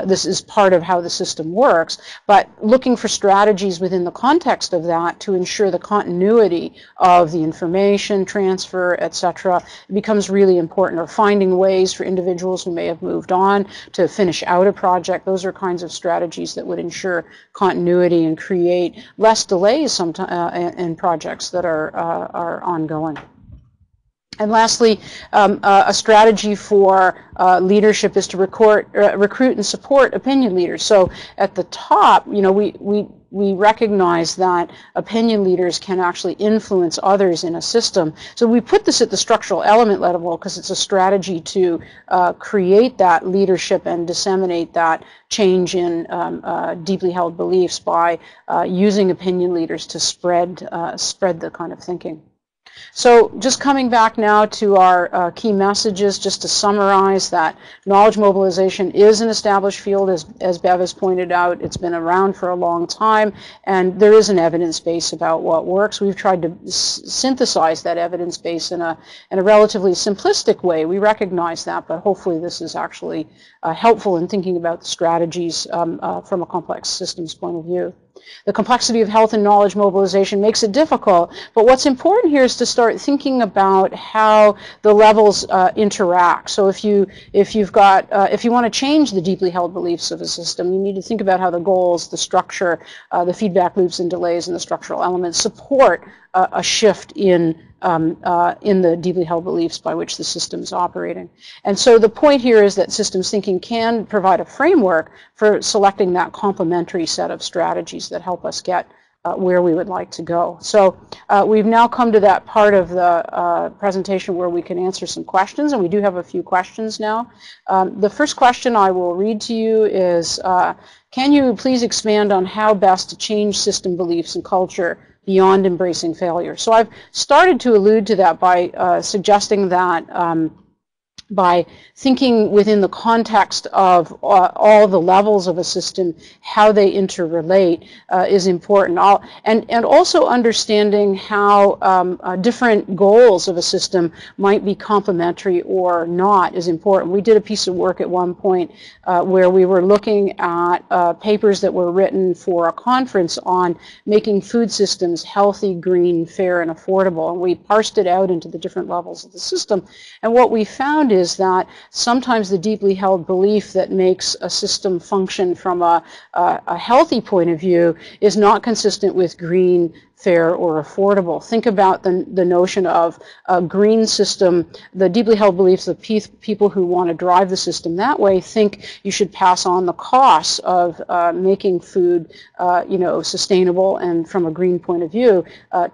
this is part of how the system works, but looking for strategies within the context of that to ensure the continuity of the information transfer, etc., becomes really important, or finding ways for individuals who may have moved on to finish out a project. Those are kinds of strategies that would ensure continuity and create less delays sometimes in projects that are ongoing. And lastly, a strategy for leadership is to recruit and support opinion leaders. So at the top, you know, we recognize that opinion leaders can actually influence others in a system. So we put this at the structural element level because it's a strategy to create that leadership and disseminate that change in deeply held beliefs by using opinion leaders to spread the kind of thinking. So just coming back now to our key messages, just to summarize that knowledge mobilization is an established field, as Bev has pointed out. It's been around for a long time, and there is an evidence base about what works. We've tried to synthesize that evidence base in a relatively simplistic way. We recognize that, but hopefully this is actually helpful in thinking about the strategies from a complex systems point of view. The complexity of health and knowledge mobilization makes it difficult, but what's important here is to start thinking about how the levels interact. So if you want to change the deeply held beliefs of a system, you need to think about how the goals, the structure, the feedback loops and delays, and the structural elements support a shift in the deeply held beliefs by which the system is operating. And so the point here is that systems thinking can provide a framework for selecting that complementary set of strategies that help us get where we would like to go. So we've now come to that part of the presentation where we can answer some questions, and we do have a few questions now. The first question I will read to you is, can you please expand on how best to change system beliefs and culture beyond embracing failure? So I've started to allude to that by suggesting that by thinking within the context of all the levels of a system, how they interrelate is important. And also understanding how different goals of a system might be complementary or not is important. We did a piece of work at one point where we were looking at papers that were written for a conference on making food systems healthy, green, fair, and affordable. And we parsed it out into the different levels of the system. And what we found is that sometimes the deeply held belief that makes a system function from a healthy point of view is not consistent with green, fair, or affordable. Think about the notion of a green system. The deeply held beliefs of people who want to drive the system that way think you should pass on the costs of making food sustainable and from a green point of view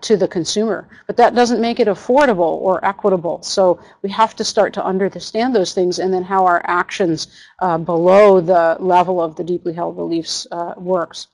to the consumer. But that doesn't make it affordable or equitable. So we have to start to understand those things, and then how our actions below the level of the deeply held beliefs works.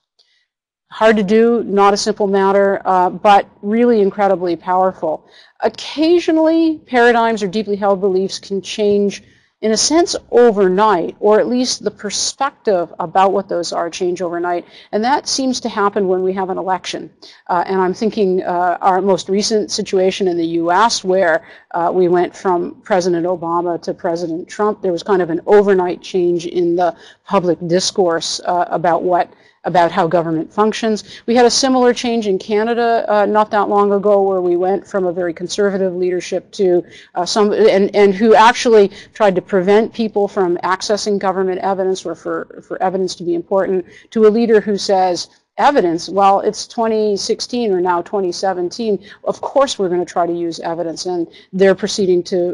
Hard to do, not a simple matter, but really incredibly powerful. Occasionally, paradigms or deeply held beliefs can change, in a sense, overnight, or at least the perspective about what those are change overnight. And that seems to happen when we have an election. And I'm thinking our most recent situation in the US, where we went from President Obama to President Trump. There was kind of an overnight change in the public discourse about how government functions. We had a similar change in Canada not that long ago, where we went from a very conservative leadership to and who actually tried to prevent people from accessing government evidence, or for evidence to be important, to a leader who says, evidence, well, it's 2016 or now 2017, of course we're going to try to use evidence, and they're proceeding to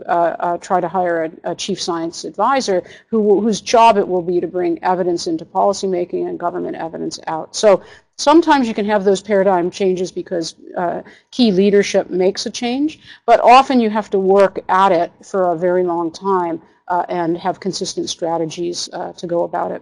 try to hire a chief science advisor whose job it will be to bring evidence into policymaking and government evidence out. So sometimes you can have those paradigm changes because key leadership makes a change, but often you have to work at it for a very long time and have consistent strategies to go about it.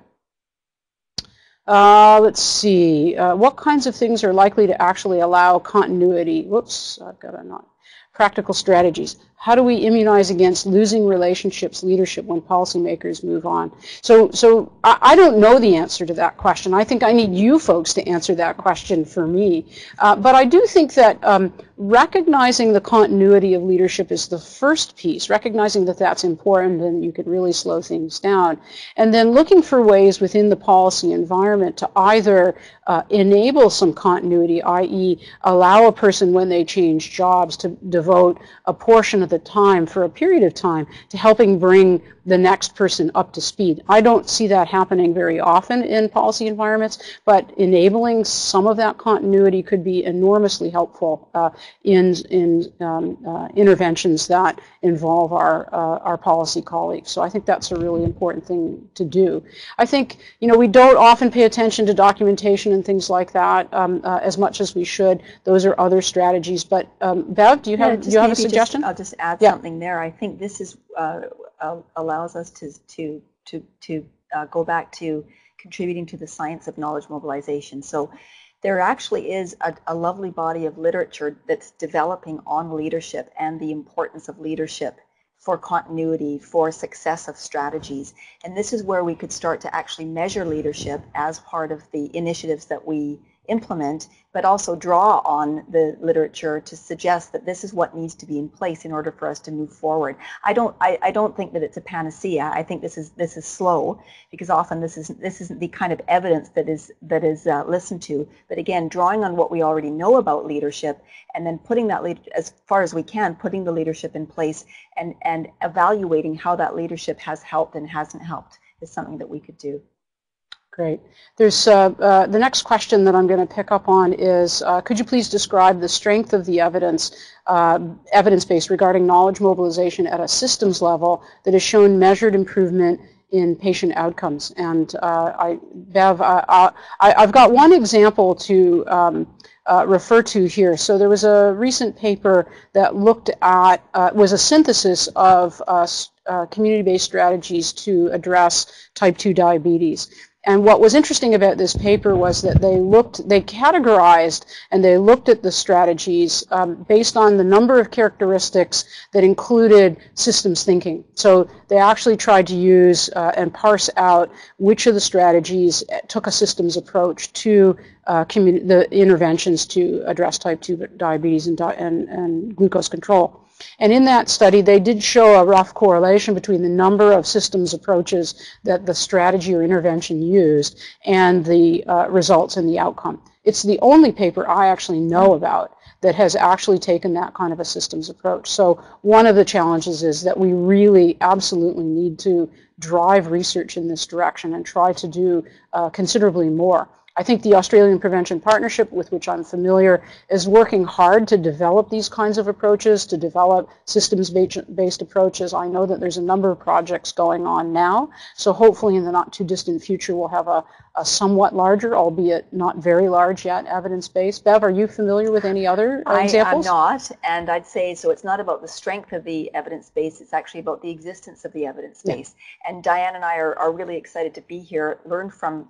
Let's see, what kinds of things are likely to actually allow continuity? Whoops, I've got a knot. Practical strategies. How do we immunize against losing relationships, leadership, when policymakers move on? So I don't know the answer to that question. I think I need you folks to answer that question for me. But I do think that recognizing the continuity of leadership is the first piece, recognizing that that's important and you could really slow things down. And then looking for ways within the policy environment to either enable some continuity, i.e. allow a person when they change jobs to devote devote a portion of the time for a period of time to helping bring the next person up to speed. I don't see that happening very often in policy environments, but enabling some of that continuity could be enormously helpful in interventions that involve our policy colleagues. So I think that's a really important thing to do. I think, we don't often pay attention to documentation and things like that as much as we should. Those are other strategies. But Bev, do you have a suggestion? I'll just add something there. I think this is allows us to go back to contributing to the science of knowledge mobilization. So there actually is a lovely body of literature that's developing on leadership and the importance of leadership for continuity, for success of strategies. And this is where we could start to actually measure leadership as part of the initiatives that we implement, but also draw on the literature to suggest that this is what needs to be in place in order for us to move forward. I don't think that it's a panacea. I think this is slow, because often this isn't the kind of evidence that is listened to. But again, drawing on what we already know about leadership, and then putting that as far as we can, putting the leadership in place, and evaluating how that leadership has helped and hasn't helped is something that we could do. Great. There's the next question that I'm going to pick up on is, could you please describe the strength of the evidence base regarding knowledge mobilization at a systems level that has shown measured improvement in patient outcomes? And Bev, I've got one example to refer to here. So there was a recent paper that looked at, was a synthesis of community-based strategies to address type 2 diabetes. And what was interesting about this paper was that they categorized and they looked at the strategies based on the number of characteristics that included systems thinking. So they actually tried to use and parse out which of the strategies took a systems approach to the interventions to address type 2 diabetes and glucose control. And in that study, they did show a rough correlation between the number of systems approaches that the strategy or intervention used and the results and the outcome. It's the only paper I actually know about that has actually taken that kind of a systems approach. So one of the challenges is that we really absolutely need to drive research in this direction and try to do considerably more. I think the Australian Prevention Partnership, with which I'm familiar, is working hard to develop these kinds of approaches, to develop systems-based approaches. I know that there's a number of projects going on now, so hopefully in the not too distant future we'll have a somewhat larger, albeit not very large yet, evidence base. Bev, are you familiar with any other examples? I'm not, and I'd say, so it's not about the strength of the evidence base, it's actually about the existence of the evidence base. And Diane and I are really excited to be here, learn from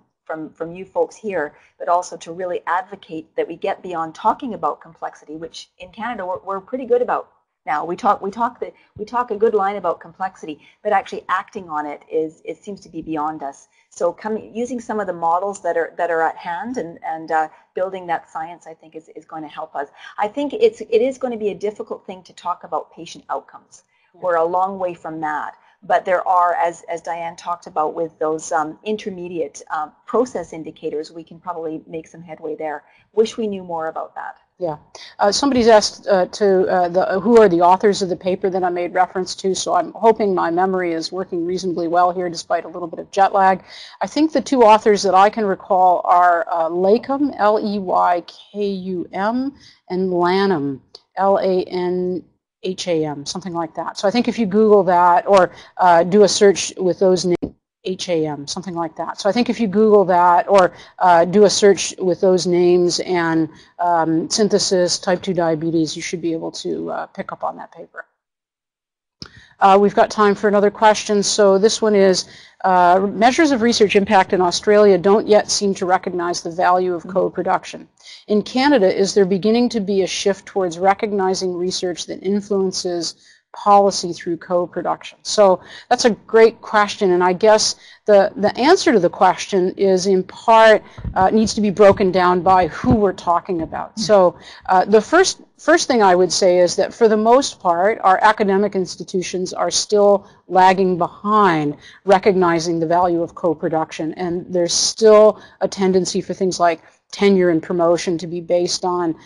you folks here, but also to really advocate that we get beyond talking about complexity, which in Canada we're pretty good about now. We talk a good line about complexity, but actually acting on it seems to be beyond us. So using some of the models that are at hand and building that science, I think is going to help us. I think it is going to be a difficult thing to talk about patient outcomes. We're a long way from that. But there are, as Diane talked about, with those intermediate process indicators, we can probably make some headway there. Wish we knew more about that. Yeah. Somebody's asked who are the authors of the paper that I made reference to, so I'm hoping my memory is working reasonably well here despite a little bit of jet lag. I think the two authors that I can recall are Leykum, Leykum, and Lanham, Lanham, something like that. So I think if you Google that or do a search with those names, HAM, something like that. So I think if you Google that or do a search with those names and synthesis, type 2 diabetes, you should be able to pick up on that paper. We've got time for another question. So this one is, measures of research impact in Australia don't yet seem to recognize the value of co-production. In Canada, is there beginning to be a shift towards recognizing research that influences policy through co-production? So that's a great question, and I guess the answer to the question is in part needs to be broken down by who we're talking about. So the first thing I would say is that for the most part, our academic institutions are still lagging behind recognizing the value of co-production, and there's still a tendency for things like tenure and promotion to be based on,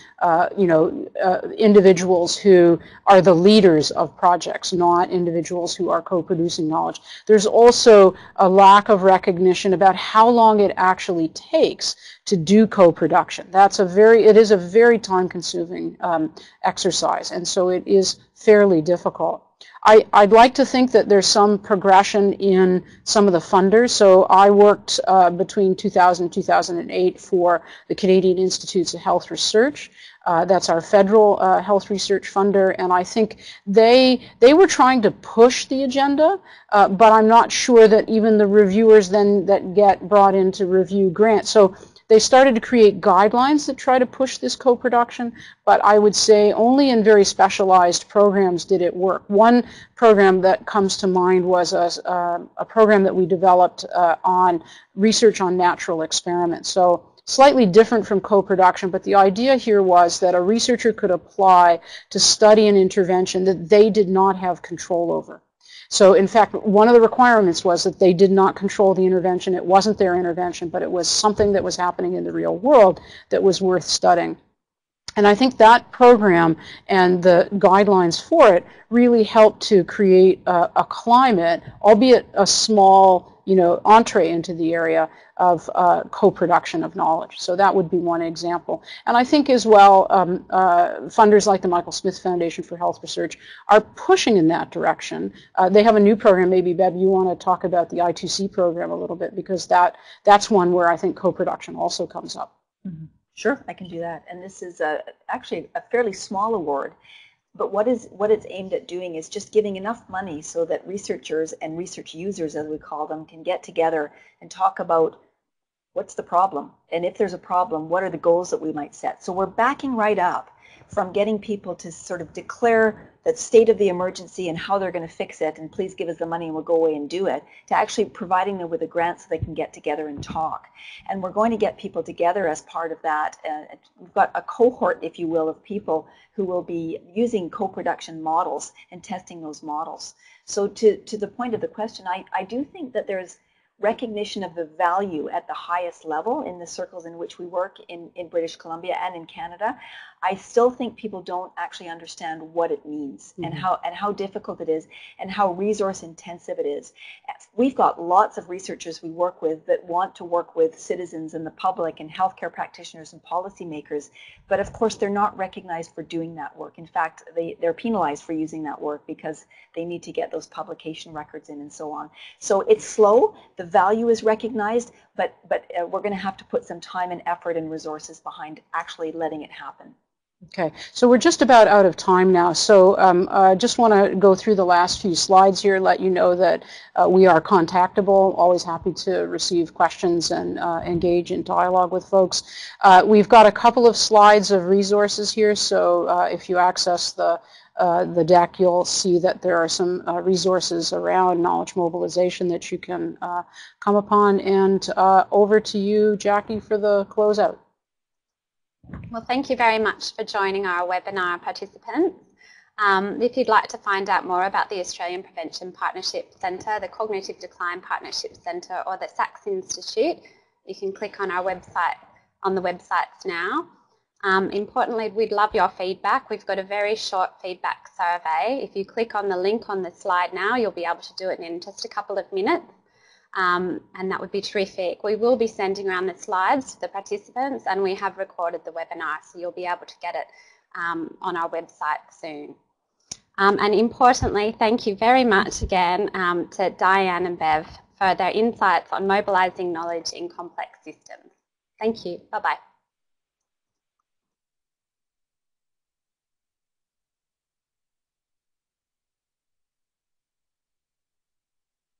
individuals who are the leaders of projects, not individuals who are co-producing knowledge. There's also a lack of recognition about how long it actually takes to do co-production. It is a very time-consuming exercise, and so it is fairly difficult. I'd like to think that there's some progression in some of the funders. So I worked between 2000 and 2008 for the Canadian Institutes of Health Research. That's our federal health research funder, and I think they were trying to push the agenda, but I'm not sure that even the reviewers then that get brought in to review grants. So they started to create guidelines that try to push this co-production, but I would say only in very specialized programs did it work. One program that comes to mind was a program that we developed on research on natural experiments. So slightly different from co-production, but the idea here was that a researcher could apply to study an intervention that they did not have control over. So in fact, one of the requirements was that they did not control the intervention. It wasn't their intervention, but it was something that was happening in the real world that was worth studying. And I think that program and the guidelines for it really helped to create a climate, albeit a small, entree into the area of co-production of knowledge. So that would be one example. And I think as well, funders like the Michael Smith Foundation for Health Research are pushing in that direction. They have a new program. Maybe, Bev, you want to talk about the I2C program a little bit, because that's one where I think co-production also comes up. Mm-hmm. Sure, I can do that. And this is actually a fairly small award. But what it's aimed at doing is just giving enough money so that researchers and research users, as we call them, can get together and talk about what's the problem. And if there's a problem, what are the goals that we might set? So we're backing right up from getting people to sort of declare the state of the emergency and how they're going to fix it, and please give us the money and we'll go away and do it, to actually providing them with a grant so they can get together and talk. And we're going to get people together as part of that. We've got a cohort, if you will, of people who will be using co-production models and testing those models. So to the point of the question, I do think that there's recognition of the value at the highest level in the circles in which we work in British Columbia and in Canada. I still think people don't actually understand what it means, mm-hmm. and how difficult it is and how resource intensive it is. We've got lots of researchers we work with that want to work with citizens and the public and healthcare practitioners and policymakers, but of course they're not recognized for doing that work. In fact, they're penalized for using that work because they need to get those publication records in and so on. So it's slow. The value is recognized, but we're going to have to put some time and effort and resources behind actually letting it happen. Okay, so we're just about out of time now, so I just want to go through the last few slides here, let you know that we are contactable, always happy to receive questions and engage in dialogue with folks. We've got a couple of slides of resources here, so if you access the deck, you'll see that there are some resources around knowledge mobilization that you can come upon. And over to you, Jackie, for the closeout. Well, thank you very much for joining our webinar, participants. If you'd like to find out more about the Australian Prevention Partnership Centre, the Cognitive Decline Partnership Centre, or the Sachs Institute, you can click on our website, on the websites now. Importantly, we'd love your feedback. We've got a very short feedback survey. If you click on the link on the slide now, you'll be able to do it in just a couple of minutes. And that would be terrific. We will be sending around the slides to the participants, and we have recorded the webinar, so you'll be able to get it on our website soon. And importantly, thank you very much again to Diane and Bev for their insights on mobilising knowledge in complex systems. Thank you. Bye-bye.